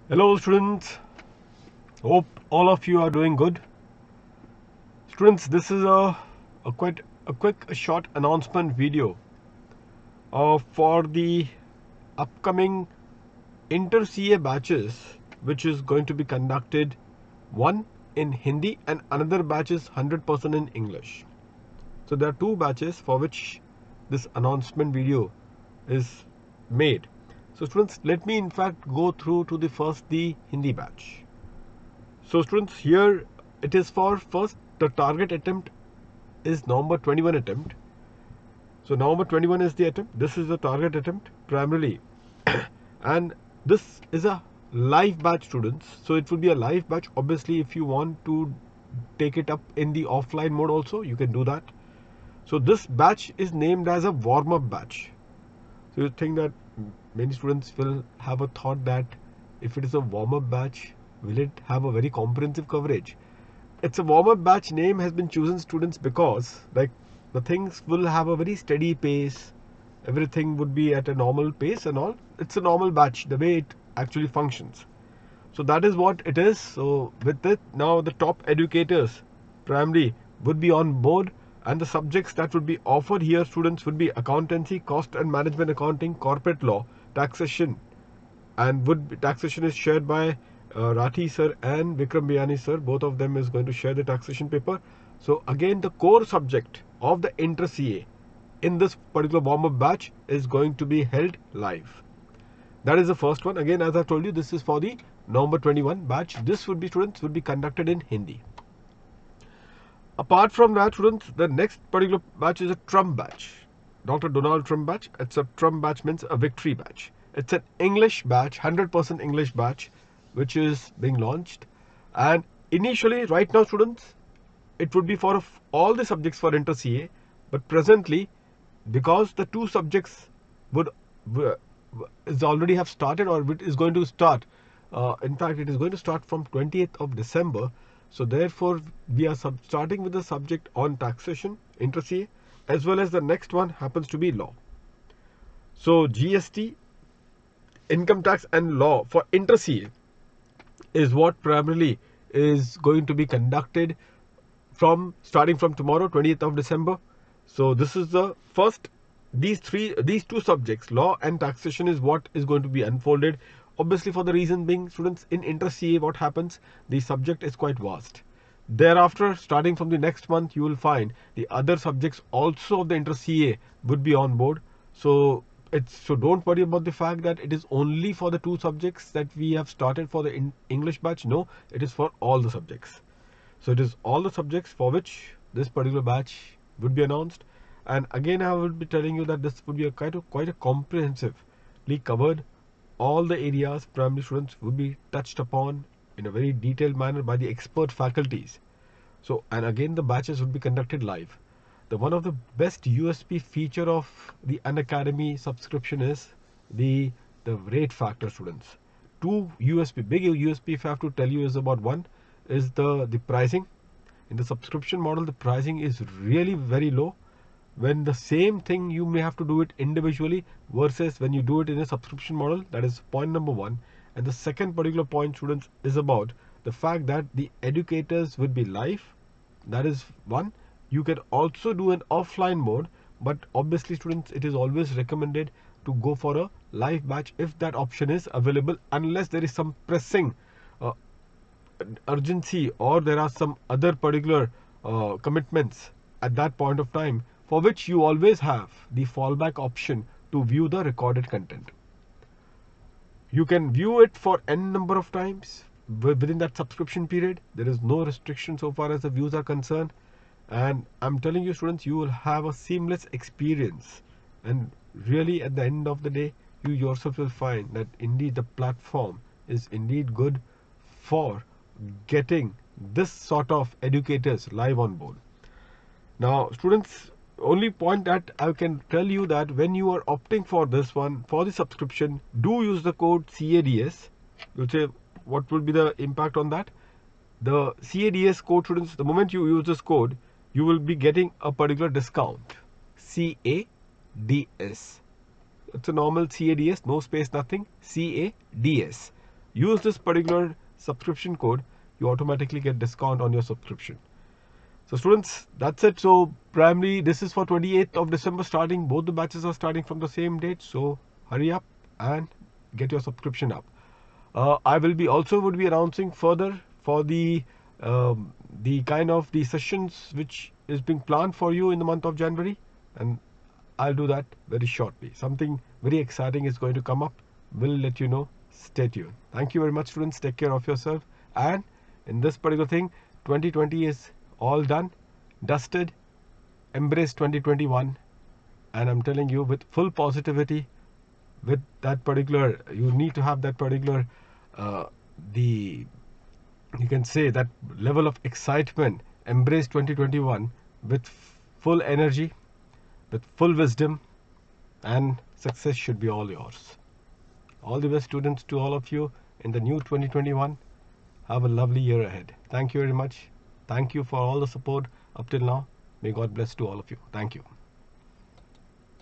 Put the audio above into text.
Hello students, hope all of you are doing good. Students, this is a quick short announcement video for the upcoming Inter CA batches, which is going to be conducted, one in Hindi and another batch is 100% in English. So there are two batches for which this announcement video is made. So students, let me in fact go through to the Hindi batch. So students, here it is for first the target attempt is November 21 attempt. So November 21 is the attempt. This is the target attempt primarily. And this is a live batch, students. So it will be a live batch. Obviously, if you want to take it up in the offline mode also, you can do that. So this batch is named as a warm-up batch. So you think that many students will have a thought that if it is a warm-up batch, will it have a very comprehensive coverage? It's a warm-up batch name has been chosen, students, because like the things will have a very steady pace. Everything would be at a normal pace and all. It's a normal batch, the way it actually functions. So that is what it is. So with it, now the top educators primarily would be on board, and the subjects that would be offered here, students, would be accountancy, cost and management accounting, corporate law, taxation, and taxation is shared by Rathi sir and Vikram Biyani sir. Both of them is going to share the taxation paper. So again, the core subject of the Inter CA in this particular warm-up batch is going to be held live. That is the first one. Again, as I told you, this is for the November 21 batch. This would be, students, would be conducted in Hindi. Apart from that, students, the next particular batch is a Trump batch. Dr. Donald Trump batch. It's a Trump batch, means a victory batch. It's an English batch, 100% English batch, which is being launched. And initially, right now, students, it would be for all the subjects for Inter CA. But presently, because the two subjects would is already have started or is going to start. In fact, it is going to start from 20th of December. So therefore, we are starting with the subject on taxation, Inter CA, as well as the next one happens to be law. So GST, income tax and law for Inter CA is what primarily is going to be conducted from starting from tomorrow, 20th of December. So this is the first. These two subjects, law and taxation, is what is going to be unfolded. Obviously, for the reason being, students, in Inter CA, what happens? The subject is quite vast. Thereafter, starting from the next month, you will find the other subjects also of the Inter CA would be on board. So don't worry about the fact that it is only for the two subjects that we have started for the English batch. No, it is for all the subjects. So it is all the subjects for which this particular batch would be announced. And again, I will be telling you that this would be quite a comprehensively covered. All the areas primary students would be touched upon in a very detailed manner by the expert faculties. So, and again, the batches would be conducted live. The one of the best USP feature of the Unacademy subscription is the rate factor, students. Two USP, big USP, if I have to tell you, is about one is the pricing. In the subscription model, the pricing is really very low. When the same thing you may have to do it individually versus when you do it in a subscription model. That is point number one. And the second particular point, students, is about the fact that the educators would be live. That is one. You can also do an offline mode, but obviously, students, it is always recommended to go for a live batch if that option is available, unless there is some pressing uh, urgency or there are some other particular commitments at that point of time, for which you always have the fallback option to view the recorded content. You can view it for n number of times within that subscription period. There is no restriction so far as the views are concerned. And I'm telling you, students, you will have a seamless experience. And really, at the end of the day, you yourself will find that indeed the platform is indeed good for getting this sort of educators live on board. Now, students, only point that I can tell you that when you are opting for this one, for the subscription, do use the code CADS. You'll say, what will be the impact on that? The CADS code, students, the moment you use this code, you will be getting a particular discount. CADS. It's a normal CADS, no space, nothing. CADS. use this particular subscription code, you automatically get discount on your subscription. So students, that's it. So primary, this is for 28th of December starting. Both the batches are starting from the same date. So hurry up and get your subscription up. I will be also would be announcing further for the kind of the sessions which is being planned for you in the month of January, and I'll do that very shortly. Something very exciting is going to come up. We'll let you know. Stay tuned. Thank you very much, students. Take care of yourself. And in this particular thing, 2020 is all done, dusted. Embrace 2021. And I'm telling you, with full positivity, with that particular, you need to have that particular, the you can say that level of excitement. Embrace 2021 with full energy, with full wisdom, and success should be all yours. All the best, students, to all of you in the new 2021. Have a lovely year ahead. Thank you very much. Thank you for all the support up till now. May God bless to all of you. Thank you.